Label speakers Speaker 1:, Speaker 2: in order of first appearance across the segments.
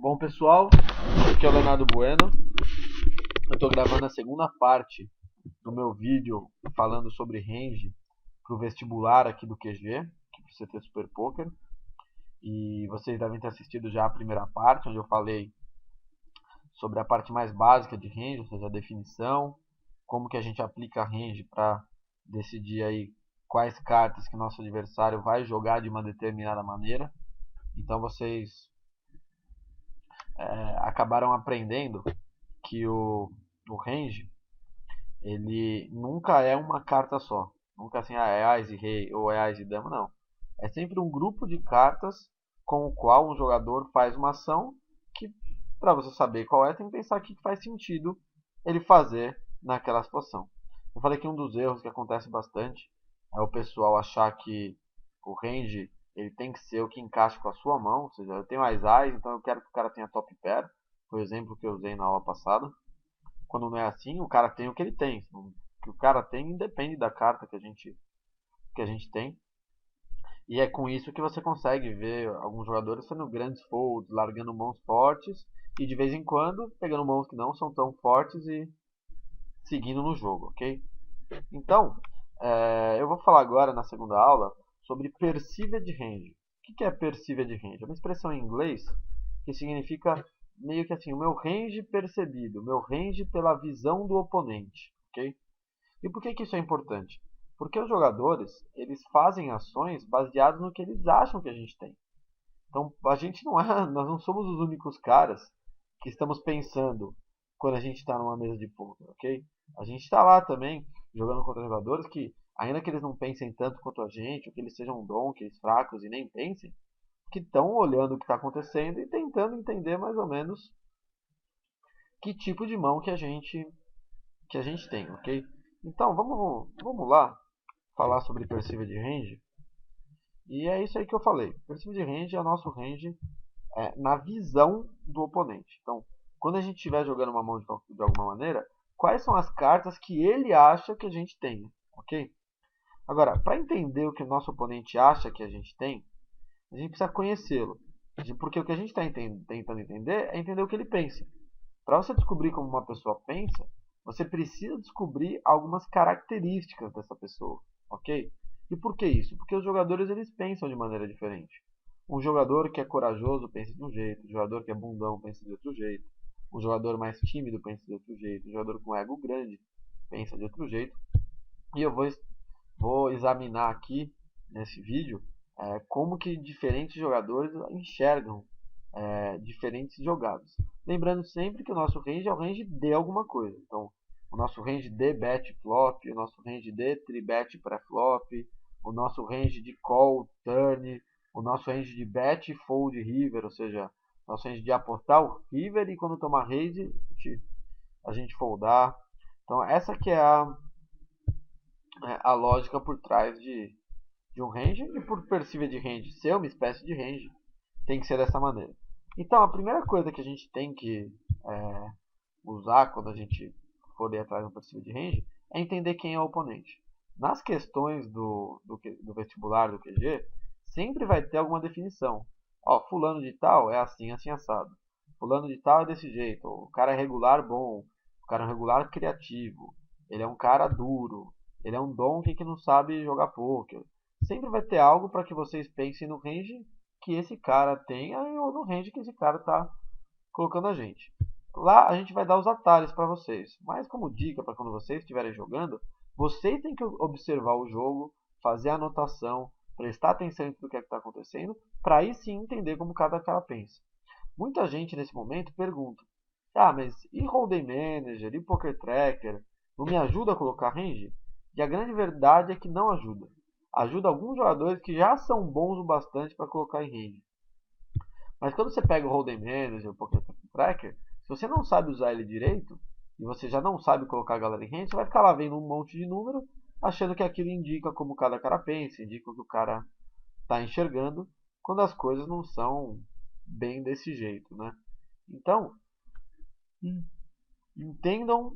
Speaker 1: Bom pessoal, aqui é o Leonardo Bueno. Eu estou gravando a segunda parte do meu vídeo falando sobre range para o vestibular aqui do QG, aqui para o CT Super Poker. E vocês devem ter assistido já a primeira parte, onde eu falei sobre a parte mais básica de range, ou seja, a definição, como que a gente aplica range para decidir aí quais cartas que nosso adversário vai jogar de uma determinada maneira. Então vocês acabaram aprendendo que o range ele nunca é uma carta só. Nunca assim, é Ás e Rei ou é Ás e Dama, não. É sempre um grupo de cartas com o qual um jogador faz uma ação que, para você saber qual é, tem que pensar o que faz sentido ele fazer naquela situação. Eu falei que um dos erros que acontece bastante é o pessoal achar que o range ele tem que ser o que encaixa com a sua mão. Ou seja, eu tenho Ás, então eu quero que o cara tenha top pair. Foi o exemplo que eu usei na aula passada. Quando não é assim, o cara tem o que ele tem. O que o cara tem independe da carta que a gente tem. E é com isso que você consegue ver alguns jogadores sendo grandes folds, largando mãos fortes e de vez em quando pegando mãos que não são tão fortes e seguindo no jogo, ok? Então, eu vou falar agora na segunda aula sobre perceived range. O que é perceived range? É uma expressão em inglês que significa meio que assim, o meu range percebido, o meu range pela visão do oponente, ok? E por que isso é importante? Porque os jogadores, eles fazem ações baseadas no que eles acham que a gente tem. Então, a gente não é, nós não somos os únicos caras que estamos pensando quando a gente está numa mesa de poker, ok? A gente está lá também jogando contra jogadores que, ainda que eles não pensem tanto quanto a gente, ou que eles sejam donkeys, fracos e nem pensem, que estão olhando o que está acontecendo e tentando entender mais ou menos que tipo de mão que a gente tem, ok? Então vamos lá falar sobre perceived range. E é isso aí que eu falei. Perceived range é o nosso range na visão do oponente. Então, quando a gente estiver jogando uma mão de alguma maneira, quais são as cartas que ele acha que a gente tem, ok? Agora, para entender o que o nosso oponente acha que a gente tem, a gente precisa conhecê-lo. Porque o que a gente está tentando entender é entender o que ele pensa. Para você descobrir como uma pessoa pensa, você precisa descobrir algumas características dessa pessoa, ok? E por que isso? Porque os jogadores eles pensam de maneira diferente. Um jogador que é corajoso pensa de um jeito, um jogador que é bundão pensa de outro jeito, um jogador mais tímido pensa de outro jeito, um jogador com ego grande pensa de outro jeito. E eu vou examinar aqui nesse vídeo como que diferentes jogadores enxergam diferentes jogadas. Lembrando sempre que o nosso range é o range de alguma coisa. Então, o nosso range de bet flop, o nosso range de tribet pré-flop, o nosso range de call turn, o nosso range de bet fold river, ou seja, nosso range de apostar o river e quando tomar raise a gente foldar. Então, essa que é a lógica por trás de um range e por perceived range ser uma espécie de range, tem que ser dessa maneira. Então, a primeira coisa que a gente tem que usar quando a gente for ir atrás do perceived range é entender quem é o oponente. Nas questões do vestibular, do QG, sempre vai ter alguma definição. Ó, fulano de tal é assim, assim, assado. Fulano de tal é desse jeito. O cara é regular bom. O cara é um regular criativo. Ele é um cara duro. Ele é um donkey que não sabe jogar poker. Sempre vai ter algo para que vocês pensem no range que esse cara tenha ou no range que esse cara está colocando a gente. Lá a gente vai dar os atalhos para vocês, mas como dica para quando vocês estiverem jogando, vocês têm que observar o jogo, fazer a anotação, prestar atenção em tudo o que está acontecendo, para aí sim entender como cada cara pensa. Muita gente nesse momento pergunta: ah, mas e Hold'em Manager, e Poker Tracker, não me ajuda a colocar range? E a grande verdade é que não ajuda. Ajuda alguns jogadores que já são bons o bastante para colocar em range. Mas quando você pega o Hold'em Manager, o Poker Tracker, se você não sabe usar ele direito, e você já não sabe colocar a galera em range, você vai ficar lá vendo um monte de número, achando que aquilo indica como cada cara pensa, indica o que o cara está enxergando, quando as coisas não são bem desse jeito, né? Então, entendam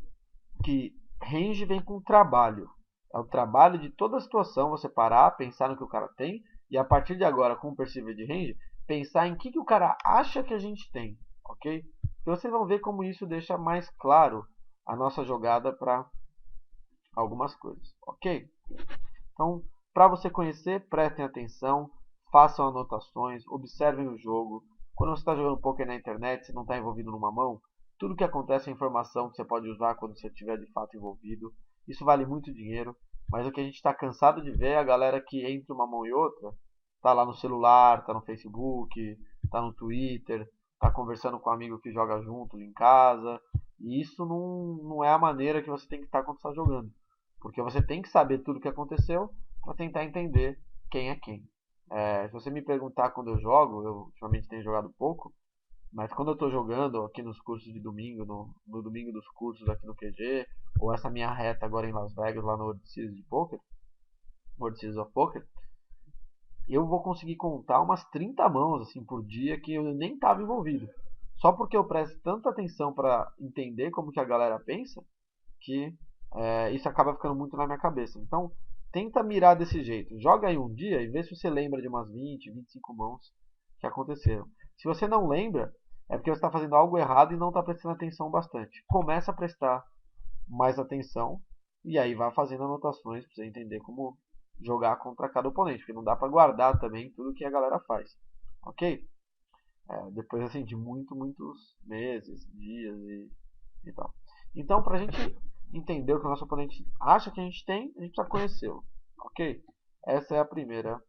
Speaker 1: que range vem com trabalho. É o trabalho de toda a situação, você parar, pensar no que o cara tem, e a partir de agora, com o perceived range, pensar em que o cara acha que a gente tem. ok? Então vocês vão ver como isso deixa mais claro a nossa jogada para algumas coisas, ok? Então, para você conhecer, prestem atenção, façam anotações, observem o jogo. Quando você está jogando poker na internet, você não está envolvido numa mão, tudo que acontece é informação que você pode usar quando você estiver de fato envolvido. Isso vale muito dinheiro, mas o que a gente está cansado de ver é a galera que entre uma mão e outra, está lá no celular, está no Facebook, está no Twitter, está conversando com um amigo que joga junto em casa. E isso não é a maneira que você tem que estar quando está jogando. Porque você tem que saber tudo o que aconteceu para tentar entender quem é quem. Se você me perguntar quando eu jogo, eu ultimamente tenho jogado pouco, mas quando eu estou jogando aqui nos cursos de domingo, no domingo dos cursos aqui no QG, ou essa minha reta agora em Las Vegas, lá no World Series de Poker, World Series of Poker, eu vou conseguir contar umas 30 mãos assim por dia que eu nem estava envolvido. Só porque eu presto tanta atenção para entender como que a galera pensa, que isso acaba ficando muito na minha cabeça. Então, tenta mirar desse jeito. Joga aí um dia e vê se você lembra de umas 20, 25 mãos que aconteceram. Se você não lembra, é porque você está fazendo algo errado e não está prestando atenção bastante. Começa a prestar mais atenção e aí vai fazendo anotações para você entender como jogar contra cada oponente, porque não dá para guardar também tudo que a galera faz, ok? Depois assim de muitos meses, dias e tal. Então, para a gente entender o que o nosso oponente acha que a gente tem, a gente precisa conhecê-lo, ok? Essa é a primeiro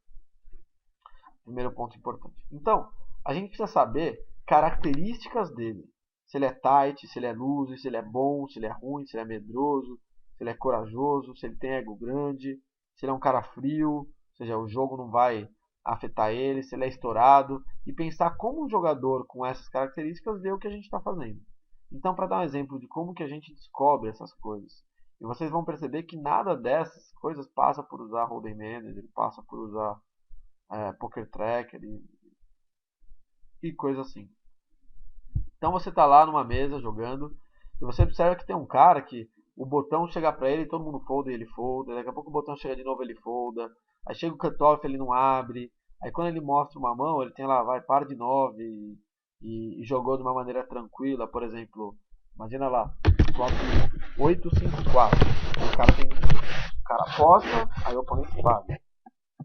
Speaker 1: ponto importante. Então, a gente precisa saber características dele. Se ele é tight, se ele é loose, se ele é bom, se ele é ruim, se ele é medroso, se ele é corajoso, se ele tem ego grande, se ele é um cara frio, ou seja, o jogo não vai afetar ele, se ele é estourado, e pensar como um jogador com essas características vê o que a gente está fazendo. Então, para dar um exemplo de como que a gente descobre essas coisas, e vocês vão perceber que nada dessas coisas passa por usar Hold'em Manager, passa por usar Poker Tracker e coisa assim. Então você está lá numa mesa jogando e você observa que tem um cara que o botão chega para ele e todo mundo folda e ele folda. Daqui a pouco o botão chega de novo e ele folda. Aí chega o cutoff ele não abre. Aí quando ele mostra uma mão, ele tem lá, vai, par de 9 e jogou de uma maneira tranquila. Por exemplo, imagina lá, flop 8-5-4. O cara tem. O cara aposta, aí o oponente paga.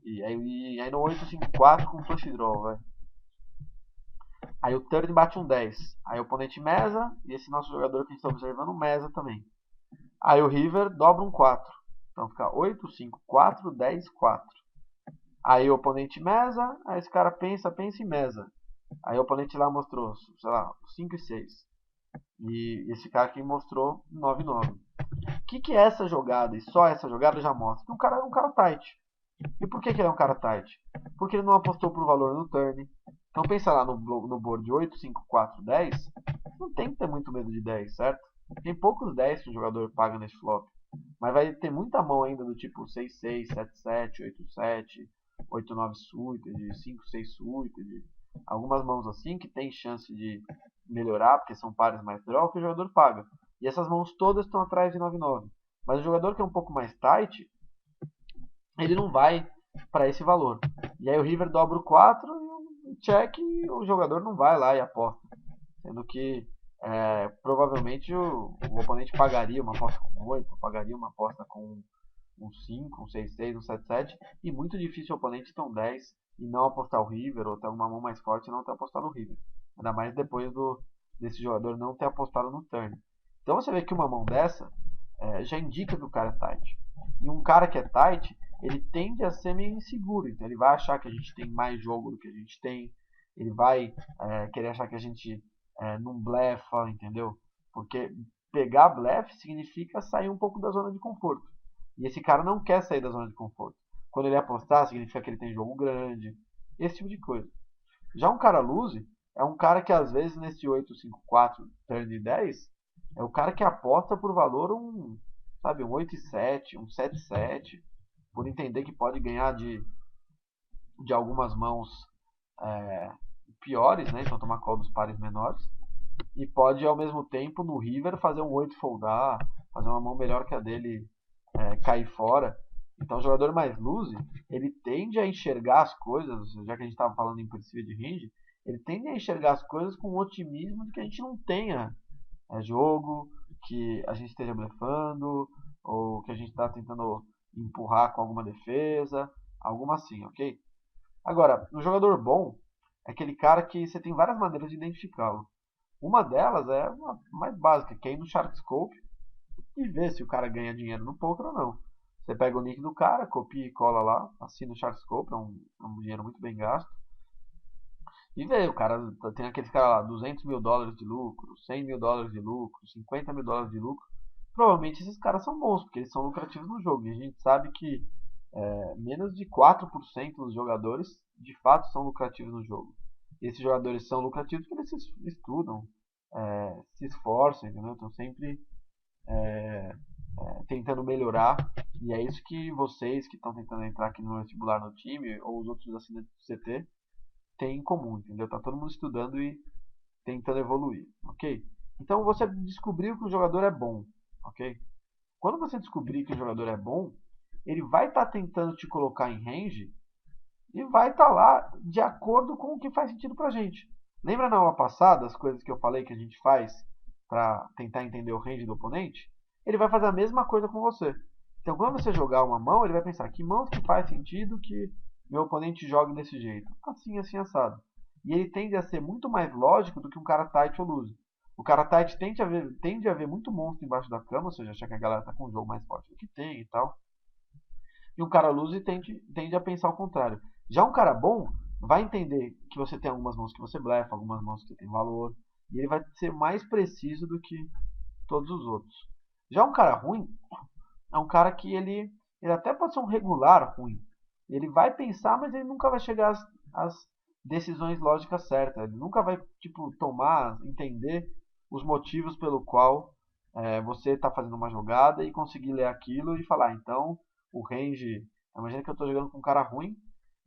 Speaker 1: E aí no 8-5-4 com flush draw, vai. Aí o turn bate um 10. Aí o oponente mesa. E esse nosso jogador que a gente está observando mesa também. Aí o river dobra um 4. Então fica 8, 5, 4, 10, 4. Aí o oponente mesa. Aí esse cara pensa e mesa. Aí o oponente lá mostrou, sei lá, 5 e 6. E esse cara aqui mostrou 9 e 9. O que é essa jogada? E só essa jogada já mostra que o cara é um cara tight. E por que ele é um cara tight? Porque ele não apostou por valor no turn. Então pensa lá no board 8, 5, 4, 10. Não tem que ter muito medo de 10, certo? Tem poucos 10 que o jogador paga nesse flop. Mas vai ter muita mão ainda do tipo 6, 6, 7, 7, 8, 7, 8, 9 suited, 5, 6 suited. Algumas mãos assim que tem chance de melhorar, porque são pares mais draw, que o jogador paga. E essas mãos todas estão atrás de 9, 9. Mas o jogador que é um pouco mais tight, ele não vai para esse valor. E aí o river dobra o 4 e check e o jogador não vai lá e aposta. Sendo que provavelmente o oponente pagaria uma aposta com 8, pagaria uma aposta com um 5, um 6, 6, um 7, 7. E muito difícil o oponente ter um 10 e não apostar o river, ou ter uma mão mais forte e não ter apostado o river. Ainda mais depois desse jogador não ter apostado no turn. Então você vê que uma mão dessa já indica que o cara é tight. E um cara que é tight, ele tende a ser meio inseguro. Então ele vai achar que a gente tem mais jogo do que a gente tem. Ele vai querer achar que a gente não blefa, entendeu? Porque pegar blefe significa sair um pouco da zona de conforto. E esse cara não quer sair da zona de conforto. Quando ele apostar, significa que ele tem jogo grande. Esse tipo de coisa. Já um cara loose é um cara que às vezes nesse 8-5-4 turn de 10 é o cara que aposta por valor um 8-7, um 7-7, por entender que pode ganhar de algumas mãos piores, né? Então tomar call dos pares menores. E pode ao mesmo tempo no river fazer um 8 foldar, fazer uma mão melhor que a dele cair fora. Então o jogador mais loose, ele tende a enxergar as coisas, já que a gente estava falando em princípio de range, ele tende a enxergar as coisas com um otimismo de que a gente não tenha jogo, que a gente esteja blefando, ou que a gente está tentando empurrar com alguma defesa, alguma assim, ok? Agora, um jogador bom é aquele cara que você tem várias maneiras de identificá-lo. Uma delas é a mais básica, que é ir no Sharkscope e ver se o cara ganha dinheiro no poker ou não. Você pega o nick do cara, copia e cola lá, assina o Sharkscope, é um dinheiro muito bem gasto. E vê, o cara tem aqueles caras lá, 200 mil dólares de lucro, 100 mil dólares de lucro, 50 mil dólares de lucro. Provavelmente esses caras são bons, porque eles são lucrativos no jogo. E a gente sabe que menos de 4% dos jogadores de fato são lucrativos no jogo. E esses jogadores são lucrativos porque eles se estudam, se esforçam, entendeu? Estão sempre tentando melhorar. E é isso que vocês que estão tentando entrar aqui no vestibular no time, ou os outros assinantes do CT, têm em comum, entendeu? Tá todo mundo estudando e tentando evoluir, ok? Então você descobriu que o jogador é bom, ok? Quando você descobrir que o jogador é bom, ele vai estar tentando te colocar em range e vai estar lá de acordo com o que faz sentido pra gente. Lembra na aula passada as coisas que eu falei que a gente faz para tentar entender o range do oponente? Ele vai fazer a mesma coisa com você. Então quando você jogar uma mão, ele vai pensar que mãos que faz sentido que meu oponente jogue desse jeito. Assim, assim, assado. E ele tende a ser muito mais lógico do que um cara tight ou loose. O cara tight tende a ver muito monstro embaixo da cama, ou seja, achar que a galera tá com um jogo mais forte do que tem e tal. E um cara loose tende a pensar o contrário. Já um cara bom vai entender que você tem algumas mãos que você blefa, algumas mãos que tem valor, e ele vai ser mais preciso do que todos os outros. Já um cara ruim é um cara que ele até pode ser um regular ruim. Ele vai pensar, mas ele nunca vai chegar às decisões lógicas certas. Ele nunca vai entender os motivos pelo qual você está fazendo uma jogada e conseguir ler aquilo e falar, então o range. Imagina que eu estou jogando com um cara ruim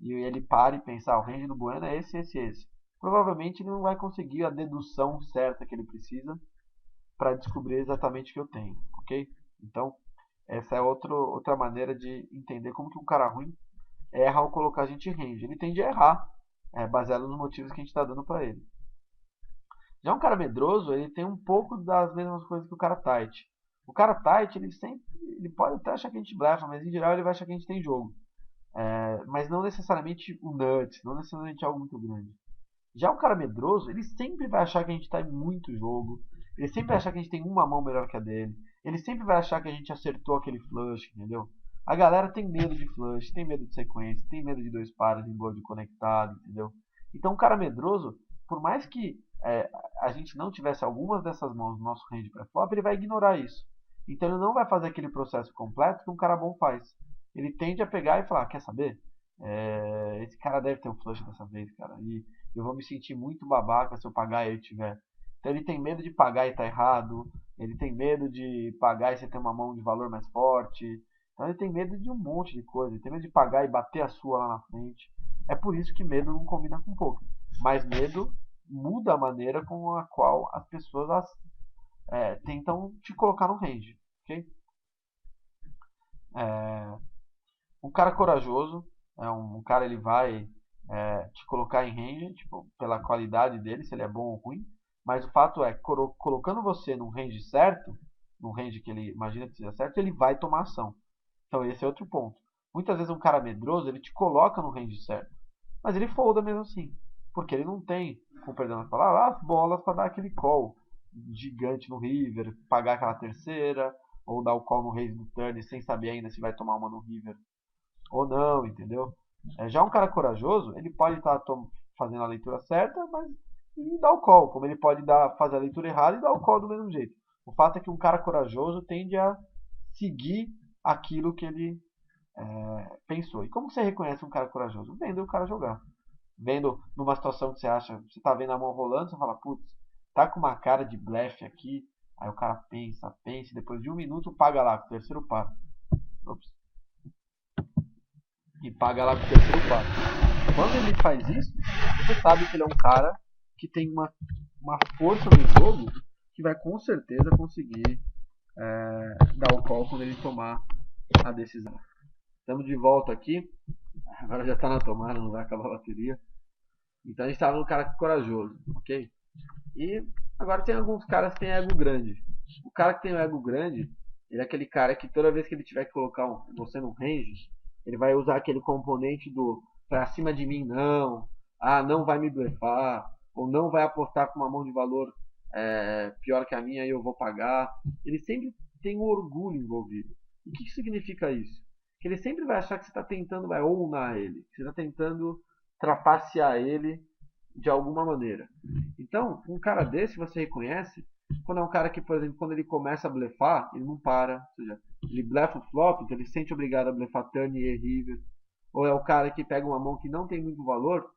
Speaker 1: e ele para e pensar, o range do Bueno é esse, esse, esse. Provavelmente ele não vai conseguir a dedução certa que ele precisa para descobrir exatamente o que eu tenho, ok? Então, essa é outra maneira de entender como que um cara ruim erra ao colocar a gente em range. Ele tende a errar, baseado nos motivos que a gente está dando para ele. Já um cara medroso, ele tem um pouco das mesmas coisas que o cara tight. O cara tight, ele pode até achar que a gente blefa, mas em geral ele vai achar que a gente tem jogo. Mas não necessariamente o nuts, não necessariamente algo muito grande. Já o cara medroso, ele sempre vai achar que a gente está em muito jogo. Ele sempre vai achar que a gente tem uma mão melhor que a dele. Ele sempre vai achar que a gente acertou aquele flush, entendeu? A galera tem medo de flush, tem medo de sequência, tem medo de dois pares em board conectado, entendeu? Então o cara medroso, por mais que a gente não tivesse algumas dessas mãos no nosso range pré-flop, ele vai ignorar isso. Então ele não vai fazer aquele processo completo que um cara bom faz. Ele tende a pegar e falar, quer saber? Esse cara deve ter um flush dessa vez, cara. E eu vou me sentir muito babaca se eu pagar e ele tiver. Então ele tem medo de pagar e tá errado. Ele tem medo de pagar e você ter uma mão de valor mais forte. Então ele tem medo de um monte de coisa. Ele tem medo de pagar e bater a sua lá na frente. É por isso que medo não combina com poker. Mas medo muda a maneira com a qual as pessoas tentam te colocar no range. Ok? Um cara corajoso, um cara ele vai te colocar em range, tipo, pela qualidade dele, se ele é bom ou ruim. Mas o fato é, colocando você num range certo, num range que ele imagina que seja certo, ele vai tomar ação. Então esse é outro ponto. Muitas vezes um cara medroso, ele te coloca no range certo. Mas ele folda mesmo assim. Porque ele não tem, com perdão das palavras, as bolas para dar aquele call gigante no river, pagar aquela terceira, ou dar o call no raise do turn sem saber ainda se vai tomar uma no river ou não, entendeu? Já um cara corajoso, ele pode estar fazendo a leitura certa, mas e dar o call, como ele pode fazer a leitura errada e dar o call do mesmo jeito. O fato é que um cara corajoso tende a seguir aquilo que ele pensou. E como você reconhece um cara corajoso? Vendo o cara jogar. Vendo numa situação que você acha, você está vendo a mão rolando, você fala, putz, tá com uma cara de blefe aqui. Aí o cara pensa, e depois de um minuto paga lá com o terceiro par. Ops. E paga lá com o terceiro par. Quando ele faz isso, você sabe que ele é um cara que tem uma força no jogo que vai com certeza conseguir dar o call quando ele tomar a decisão. Estamos de volta aqui. Agora já está na tomada, não vai acabar a bateria. Então a gente estava no cara corajoso, ok? E agora tem alguns caras que têm ego grande. O cara que tem o ego grande, ele é aquele cara que toda vez que ele tiver que colocar você no range, ele vai usar aquele componente do pra cima de mim não, ah, não vai me blefar, ou não vai apostar com uma mão de valor pior que a minha e eu vou pagar. Ele sempre tem um orgulho envolvido. E o que significa isso? Que ele sempre vai achar que você está tentando ownar ele, que você está tentando trapacear ele de alguma maneira. Então, um cara desse você reconhece quando é um cara que, por exemplo, quando ele começa a blefar, ele não para. Ou seja, ele blefa o flop, então ele se sente obrigado a blefar turn e river. Ou é o cara que pega uma mão que não tem muito valor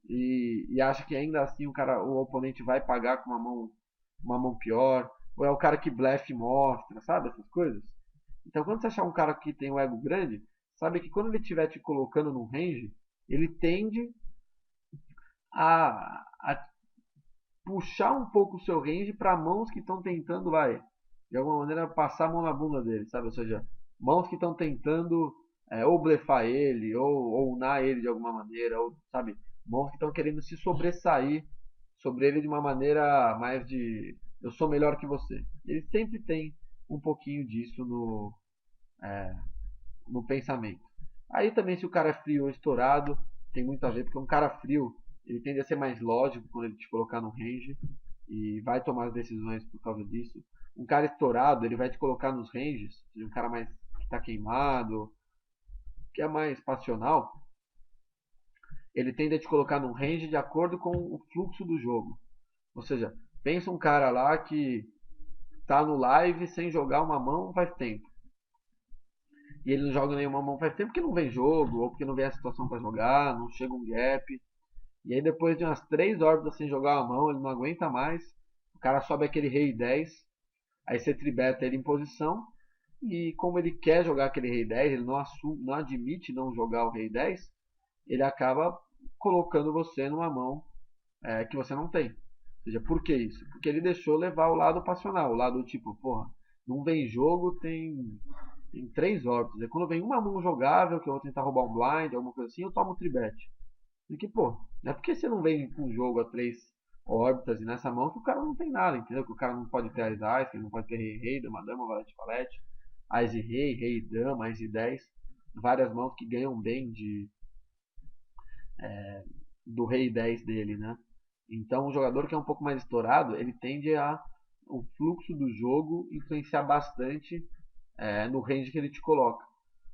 Speaker 1: e acha que ainda assim o oponente vai pagar com uma mão pior. Ou é o cara que blefe e mostra, sabe? Essas coisas. Então, quando você achar um cara que tem um ego grande, sabe que quando ele estiver te colocando num range, ele tende a puxar um pouco o seu range para mãos que estão tentando, de alguma maneira, passar a mão na bunda dele, sabe? Ou seja, mãos que estão tentando ou blefar ele, ou unar ele de alguma maneira, ou, sabe? Mãos que estão querendo se sobressair sobre ele de uma maneira mais de eu sou melhor que você. Ele sempre tem um pouquinho disso no pensamento. Aí também se o cara é frio ou estourado, tem muito a ver, porque um cara frio, ele tende a ser mais lógico quando ele te colocar no range e vai tomar as decisões por causa disso. Um cara estourado, ele vai te colocar nos ranges, um cara mais que está queimado, que é mais passional, ele tende a te colocar num range de acordo com o fluxo do jogo. Ou seja, pensa um cara lá que tá no live sem jogar uma mão faz tempo. E ele não joga nenhuma mão faz tempo porque não vem jogo, ou porque não vem a situação para jogar, não chega um gap. E aí depois de umas 3 órbitas sem jogar a mão, ele não aguenta mais. O cara sobe aquele rei 10, aí você tribeta ele em posição. E como ele quer jogar aquele rei 10, ele não admite não jogar o rei 10, ele acaba colocando você numa mão que você não tem. Ou seja, por que isso? Porque ele deixou levar o lado passional, o lado tipo, porra, não vem jogo, tem 3 órbitas. E quando vem uma mão jogável, que eu vou tentar roubar um blind, alguma coisa assim, eu tomo o tribet. Porque, pô, não é porque você não vem com um jogo a 3 órbitas e nessa mão que o cara não tem nada, entendeu? Que o cara não pode ter as ás, que ele não pode ter rei, dama, dama, valete, valete, ás e rei, dama, ás e 10. Várias mãos que ganham bem do rei 10 dele, né? Então, o jogador que é um pouco mais estourado, ele tende a o fluxo do jogo influenciar bastante no range que ele te coloca.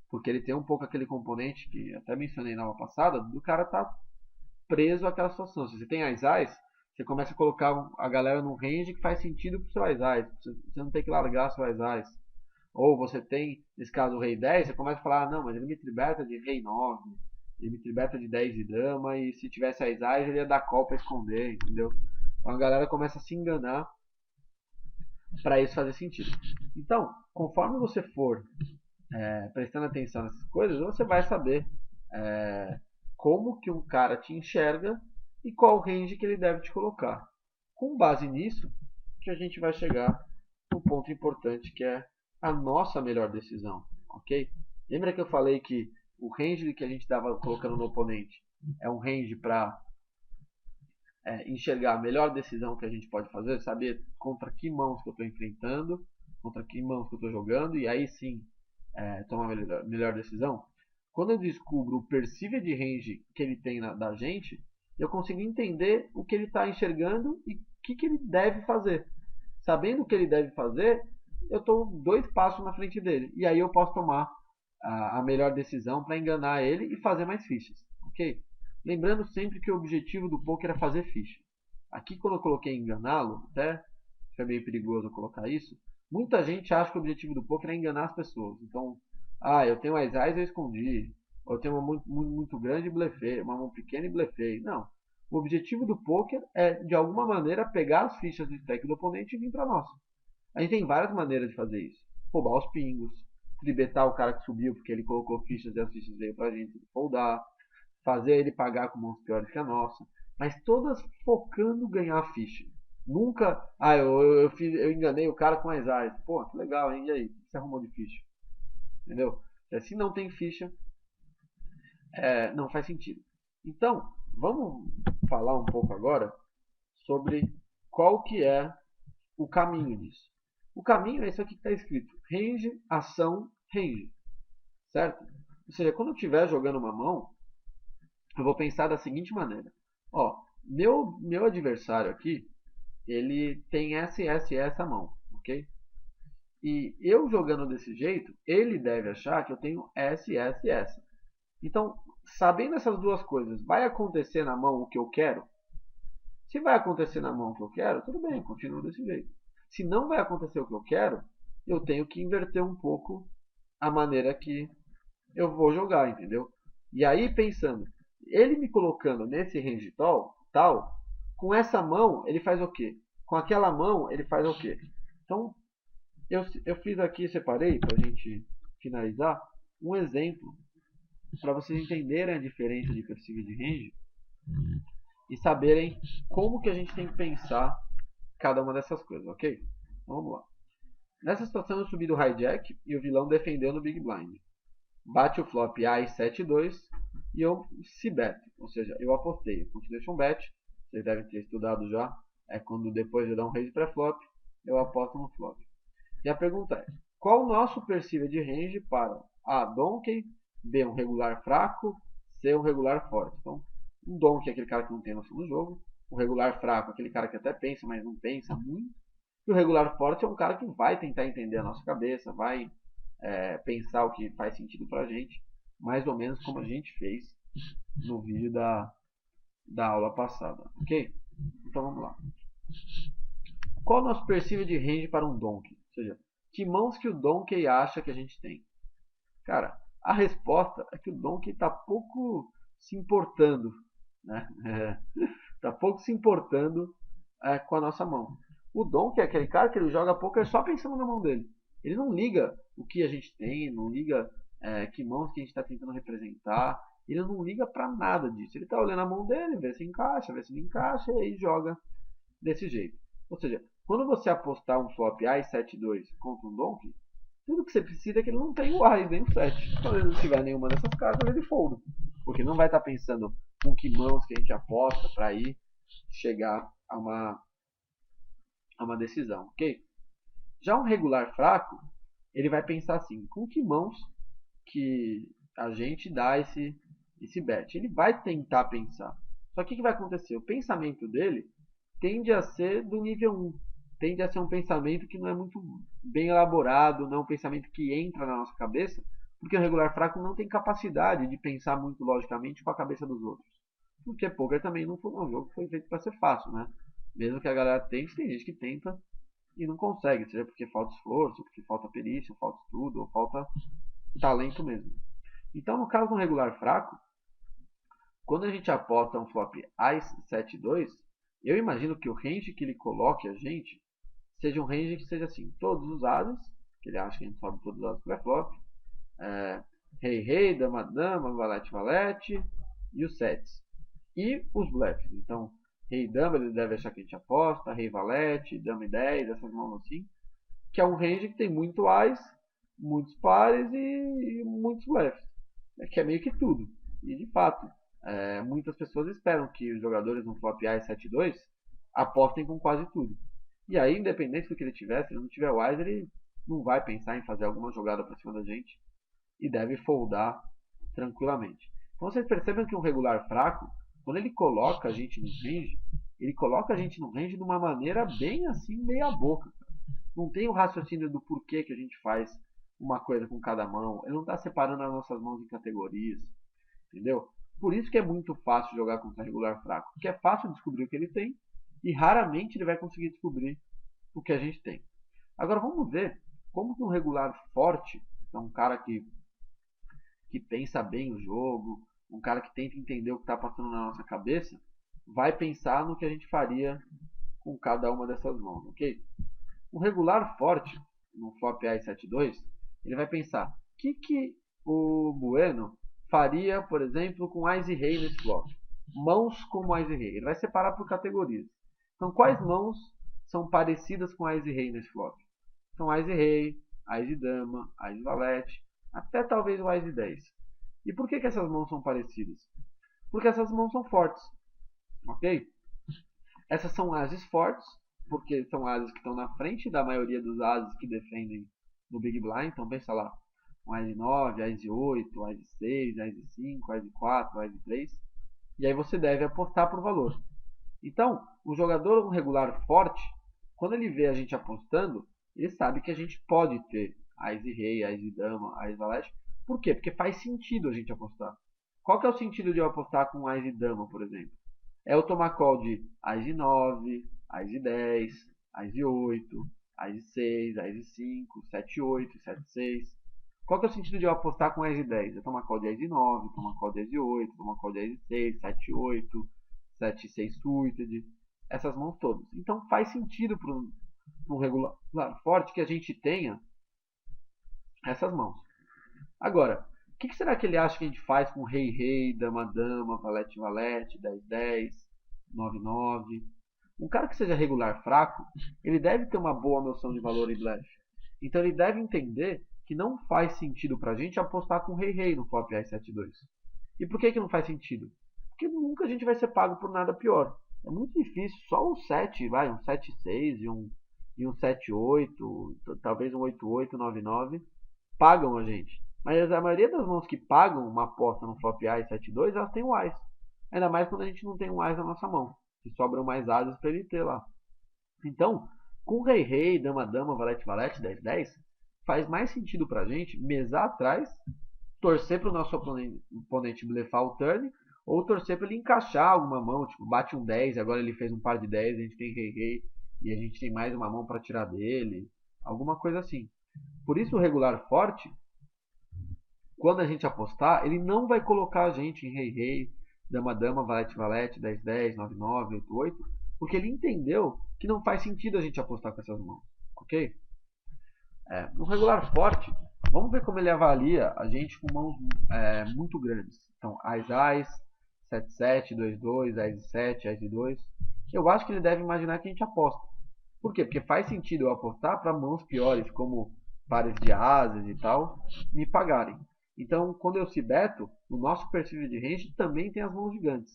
Speaker 1: Porque ele tem um pouco aquele componente que até mencionei na aula passada, do cara tá preso àquela situação. Se você tem as eyes, você começa a colocar a galera num range que faz sentido pro seu as eyes. Você não tem que largar seu as eyes. Ou você tem, nesse caso, o rei 10, você começa a falar, ah, não, mas ele me tribeta de rei 9, ele me tribeta de 10 de dama, e se tivesse as eyes, ele ia dar call pra esconder, entendeu? Então a galera começa a se enganar para isso fazer sentido. Então, conforme você for prestando atenção nessas coisas, você vai saber como que um cara te enxerga e qual range que ele deve te colocar. Com base nisso, que a gente vai chegar no ponto importante que é a nossa melhor decisão, ok? Lembra que eu falei que o range que a gente estava colocando no oponente é um range para enxergar a melhor decisão que a gente pode fazer, saber contra que mãos que eu estou enfrentando, contra que mãos que eu estou jogando, e aí sim tomar a melhor decisão. Quando eu descubro o perceive de range que ele tem da gente, eu consigo entender o que ele está enxergando e o que ele deve fazer. Sabendo o que ele deve fazer, eu estou 2 passos na frente dele. E aí eu posso tomar a melhor decisão para enganar ele e fazer mais fichas. Ok? Lembrando sempre que o objetivo do poker é fazer ficha. Aqui quando eu coloquei enganá-lo, até foi meio perigoso eu colocar isso, muita gente acha que o objetivo do poker é enganar as pessoas. Então, eu tenho as eyes eu escondi. Ou eu tenho uma muito grande e blefei, uma mão pequena e blefei. Não. O objetivo do poker é, de alguma maneira, pegar as fichas de stack do oponente e vir para nós. A gente tem várias maneiras de fazer isso. Roubar os pingos, tribetar o cara que subiu porque ele colocou fichas e as fichas veio pra gente foldar, fazer ele pagar com mãos piores que a nossa, mas todas focando em ganhar ficha. Nunca, eu enganei o cara com as eyes. Pô, que legal, hein? E aí? O que você arrumou de ficha? Entendeu? Se não tem ficha, não faz sentido. Então, vamos falar um pouco agora sobre qual que é o caminho disso. O caminho é isso aqui que está escrito: range, ação, range, certo? Ou seja, quando eu estiver jogando uma mão, eu vou pensar da seguinte maneira: ó, meu adversário aqui, ele tem essa mão, ok? E eu jogando desse jeito, ele deve achar que eu tenho essa. Então, sabendo essas duas coisas, vai acontecer na mão o que eu quero? Se vai acontecer na mão o que eu quero, tudo bem, continuo desse jeito. Se não vai acontecer o que eu quero, eu tenho que inverter um pouco a maneira que eu vou jogar, entendeu? E aí, pensando, ele me colocando nesse range tal, com essa mão ele faz o quê? Com aquela mão ele faz o quê? Então, eu fiz aqui, separei, para a gente finalizar, um exemplo para vocês entenderem a diferença de perceive de range e saberem como que a gente tem que pensar cada uma dessas coisas, ok? Então, vamos lá. Nessa situação eu subi do hijack e o vilão defendeu no Big Blind. Bate o flop Ás 7-2 e eu se bet, ou seja, eu apostei. Continuation bet, vocês devem ter estudado já, é quando depois de dar um raise pré-flop, eu aposto no flop. E a pergunta é, qual o nosso perceive de range para A, donkey, B, um regular fraco, C, um regular forte? Então, um donkey é aquele cara que não tem noção do jogo, o regular fraco é aquele cara que até pensa, mas não pensa muito, e o regular forte é um cara que vai tentar entender a nossa cabeça, vai pensar o que faz sentido pra gente, mais ou menos como a gente fez no vídeo da aula passada, ok? Então vamos lá. Qual o nosso perceive de range para um donkey? Ou seja, que mãos que o donkey acha que a gente tem? Cara, a resposta é que o donkey está pouco se importando, né? Tá pouco se importando com a nossa mão. O donkey é aquele cara que ele joga poker só pensando na mão dele. Ele não liga o que a gente tem, não liga que mãos que a gente está tentando representar. Ele não liga para nada disso. Ele está olhando a mão dele, vê se encaixa, vê se não encaixa e aí joga desse jeito. Ou seja, quando você apostar um flop Ás 7-2 contra um donkey, tudo que você precisa é que ele não tenha o Ás nem o 7. Quando ele não tiver nenhuma dessas cartas, ele folda. Porque não vai estar pensando com que mãos que a gente aposta para aí chegar a uma decisão, ok? Já um regular fraco, ele vai pensar assim, com que mãos que a gente dá esse bet? Ele vai tentar pensar. Só que o que vai acontecer? O pensamento dele tende a ser do nível 1. Tende a ser um pensamento que não é muito bem elaborado, não é um pensamento que entra na nossa cabeça, porque o regular fraco não tem capacidade de pensar muito logicamente com a cabeça dos outros. Porque poker também não foi um jogo que foi feito para ser fácil, né? Mesmo que a galera tente, tem gente que tenta e não consegue, seja porque falta esforço, porque falta perícia, falta estudo, ou falta talento mesmo. Então, no caso do regular fraco, quando a gente aposta um flop Ás 7-2, eu imagino que o range que ele coloque a gente seja um range que seja assim, todos os ases, que ele acha que a gente sobe todos os ases pré-flop, rei, dama, dama, valete, valete e os sets. E os bluffs. Então, rei dama ele deve achar que a gente aposta, rei valete, dama e 10, essas mãos assim, que é um range que tem muito ás, muitos pares e muitos bluffs. Que é meio que tudo. E de fato, muitas pessoas esperam que os jogadores no flop Ás 7-2 apostem com quase tudo. E aí, independente do que ele tiver, se ele não tiver o Ás, ele não vai pensar em fazer alguma jogada para cima da gente e deve foldar tranquilamente. Então vocês percebem que um regular fraco, quando ele coloca a gente no range, ele coloca a gente no range de uma maneira bem assim, meia boca. Não tem o raciocínio do porquê que a gente faz uma coisa com cada mão. Ele não está separando as nossas mãos em categorias. Entendeu? Por isso que é muito fácil jogar contra regular fraco. Porque é fácil descobrir o que ele tem e raramente ele vai conseguir descobrir o que a gente tem. Agora vamos ver como que um regular forte, então um cara que pensa bem o jogo, um cara que tenta entender o que está passando na nossa cabeça, vai pensar no que a gente faria com cada uma dessas mãos, ok? Um regular forte, no flop Ás 7-2, ele vai pensar, o que o Bueno faria, por exemplo, com Ás e Rei nesse flop? Mãos como Ás e Rei. Ele vai separar por categorias. Então, quais mãos são parecidas com Ás e Rei nesse flop? São Ás e Rei, Ás e Dama, Ás e Valete, até talvez o Ás e 10. E por que essas mãos são parecidas? Porque essas mãos são fortes. ok? Essas são ases fortes, porque são ases que estão na frente da maioria dos ases que defendem no Big Blind. Então pensa lá, um Ase 9, Ase 8, Ase 6, Ase 5, Ase 4, Ase 3. E aí você deve apostar por valor. Então, o jogador regular forte, quando ele vê a gente apostando, ele sabe que a gente pode ter Ase Rei, Ase Dama, Ase Valete. Por quê? Porque faz sentido a gente apostar. Qual que é o sentido de eu apostar com Ase Dama, por exemplo? É eu tomar call de Ase 9, Ase 10, Ase 8, Ase 6, Ase 5, 7, 8, 7, 6. Qual que é o sentido de eu apostar com Ase 10? Eu tomar call de Ase 9, tomar call de Ase 8, tomar call de Ase 6, 7, 8, 7, 6 suited, essas mãos todas. Então faz sentido para um regular forte que a gente tenha essas mãos. Agora, o que será que ele acha que a gente faz com Rei Rei, Dama Dama, Valete Valete, 10 10, 9 9? Um cara que seja regular fraco, ele deve ter uma boa noção de valor e blefe. Então ele deve entender que não faz sentido para a gente apostar com Rei Rei no flop A7-2. E por que não faz sentido? Porque nunca a gente vai ser pago por nada pior. É muito difícil, só um 7, um 7-6 e um 7-8, talvez um 8-8, 9-9, pagam a gente. Mas a maioria das mãos que pagam uma aposta no flop A e 7-2, elas têm o Ás. Ainda mais quando a gente não tem um Ás na nossa mão. Que sobram mais asas para ele ter lá. Então, com Rei Rei, Dama Dama, Valete Valete, 10 10, faz mais sentido pra gente mesar atrás, torcer para o nosso oponente blefar o turn, ou torcer para ele encaixar alguma mão, tipo, bate um 10, agora ele fez um par de 10, a gente tem Rei Rei, e a gente tem mais uma mão para tirar dele, alguma coisa assim. Por isso o regular forte, quando a gente apostar, ele não vai colocar a gente em Rei Rei, Dama Dama, Valete Valete, 10 10, 9 9, 8 8, porque ele entendeu que não faz sentido a gente apostar com essas mãos, ok? No regular forte, vamos ver como ele avalia a gente com mãos muito grandes. Então, Ás, 7 7, 2 2, Ás 7, Ás 2. Eu acho que ele deve imaginar que a gente aposta. Por quê? Porque faz sentido eu apostar para mãos piores, como pares de asas e tal, me pagarem. Então, quando eu se beto, o nosso perfil de range também tem as mãos gigantes.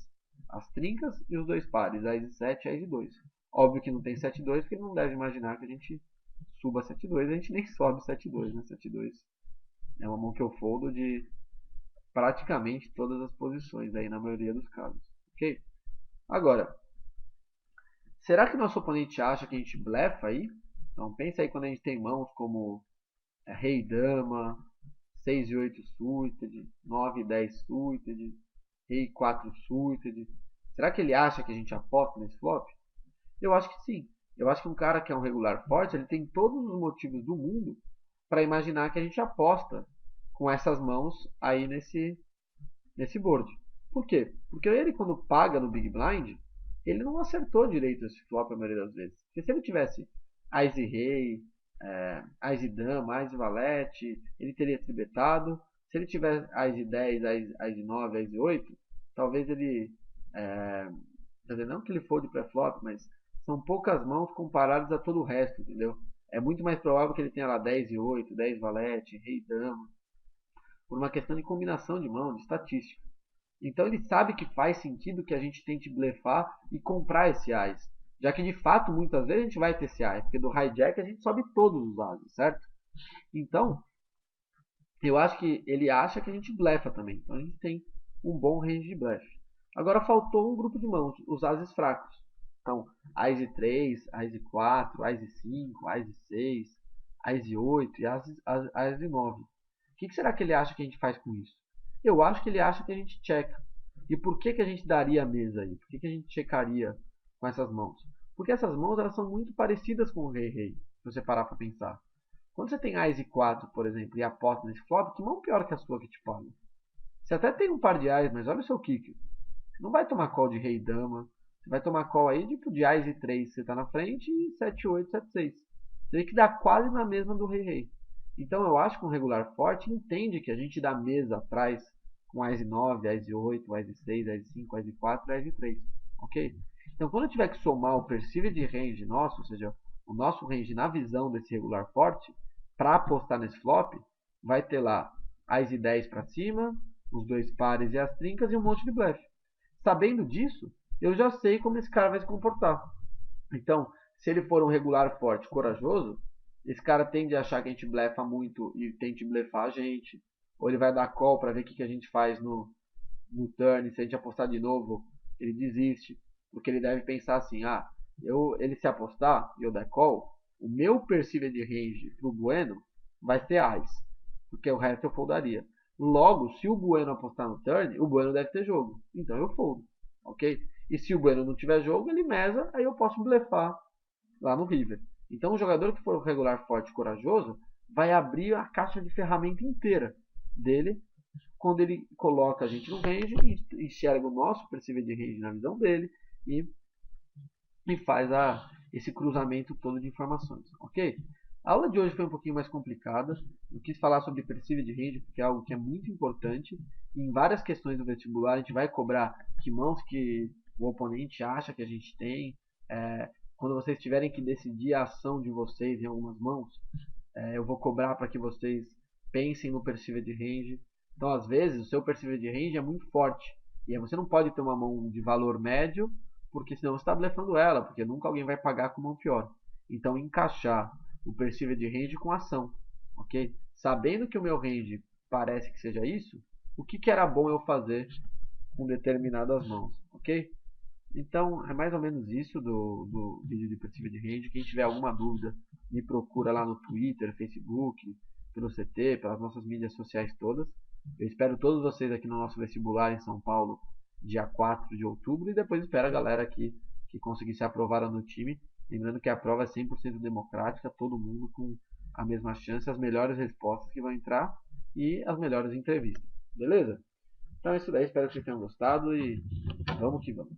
Speaker 1: As trincas e os dois pares, Ás 7 e Ás 2. Óbvio que não tem 7 2, porque ele não deve imaginar que a gente suba 7-2, a gente nem sobe 7-2, né? 7-2 é uma mão que eu foldo de praticamente todas as posições aí na maioria dos casos, ok? Agora, será que nosso oponente acha que a gente blefa aí? Então pensa aí quando a gente tem mãos como Rei Dama, 6 e 8 suited, 9 e 10 suited, Rei 4 suited. Será que ele acha que a gente aposta nesse flop? Eu acho que sim. Eu acho que um cara que é um regular forte, ele tem todos os motivos do mundo para imaginar que a gente aposta com essas mãos aí nesse board. Por quê? Porque ele, quando paga no Big Blind, ele não acertou direito esse flop a maioria das vezes. Porque se ele tivesse Ás e Rei, Ás e Dama, Ás e Valete, ele teria tribetado. Se ele tiver Ás e 10, Ás e 9, Ás e 8, talvez ele... quer dizer, não que ele for de pré-flop, mas são poucas mãos comparadas a todo o resto, entendeu? É muito mais provável que ele tenha lá 10 e 8, 10 valete, rei e dama, por uma questão de combinação de mão, de estatística. Então ele sabe que faz sentido que a gente tente blefar e comprar esse ás, já que de fato muitas vezes a gente vai ter esse ás, porque do hijack a gente sobe todos os ases, certo? Então, eu acho que ele acha que a gente blefa também, então a gente tem um bom range de blefe. Agora faltou um grupo de mãos, os ases fracos. Então, Ás 3, Ás 4, Ás 5, Ás 6, Ás 8 e Ás 9. O que será que ele acha que a gente faz com isso? Eu acho que ele acha que a gente checa. E por que a gente daria a mesa aí? Por que a gente checaria com essas mãos? Porque essas mãos elas são muito parecidas com o Rei-Rei, se você parar para pensar. Quando você tem Ás 4, por exemplo, e aposta nesse flop, que mão pior que a sua que te paga? Você até tem um par de Ás, mas olha o seu kicker. Você não vai tomar call de Rei e Dama. Você vai tomar call aí tipo de Ás e 3, você está na frente, e 7, 8, 7, 6. Você tem que dar quase na mesma do Rei Rei. Então eu acho que um regular forte entende que a gente dá mesa atrás com Ás 9, Ás 8, Ás 6, Ás 5, Ás 4, Ás 3. Ok? Então quando eu tiver que somar o perceived range nosso, ou seja, o nosso range na visão desse regular forte, para apostar nesse flop, vai ter lá Ás 10 para cima, os dois pares e as trincas e um monte de blefe. Sabendo disso, eu já sei como esse cara vai se comportar. Então, se ele for um regular forte, corajoso, esse cara tende a achar que a gente blefa muito e tente blefar a gente. Ou ele vai dar call para ver o que a gente faz no turn. Se a gente apostar de novo, ele desiste. Porque ele deve pensar assim: ah, ele se apostar e eu der call, o meu perceived range pro Bueno vai ser Ice. Porque o resto eu foldaria. Logo, se o Bueno apostar no turn, o Bueno deve ter jogo. Então eu foldo. Ok? E se o Bueno não tiver jogo, ele mesa, aí eu posso blefar lá no River. Então o jogador que for regular, forte e corajoso vai abrir a caixa de ferramenta inteira dele quando ele coloca a gente no range e enxerga o nosso perceived range na visão dele e, e faz esse cruzamento todo de informações, ok? A aula de hoje foi um pouquinho mais complicada. Eu quis falar sobre perceived range porque é algo que é muito importante. E em várias questões do vestibular a gente vai cobrar que mãos que o oponente acha que a gente tem. Quando vocês tiverem que decidir a ação de vocês em algumas mãos, eu vou cobrar para que vocês pensem no perceived range. Então, às vezes, o seu perceived range é muito forte. E aí você não pode ter uma mão de valor médio, porque senão você está blefando ela, porque nunca alguém vai pagar com mão pior. Então, encaixar o perceived range com ação, ok? Sabendo que o meu range parece que seja isso, o que era bom eu fazer com determinadas mãos, ok? Então, é mais ou menos isso do vídeo de perspectiva de range. Quem tiver alguma dúvida, me procura lá no Twitter, Facebook, pelo CT, pelas nossas mídias sociais todas. Eu espero todos vocês aqui no nosso vestibular em São Paulo, dia 4 de outubro, e depois espero a galera aqui que conseguir se aprovar no time. Lembrando que a prova é 100% democrática, todo mundo com a mesma chance, as melhores respostas que vão entrar e as melhores entrevistas. Beleza? Então é isso daí, espero que vocês tenham gostado e vamos que vamos.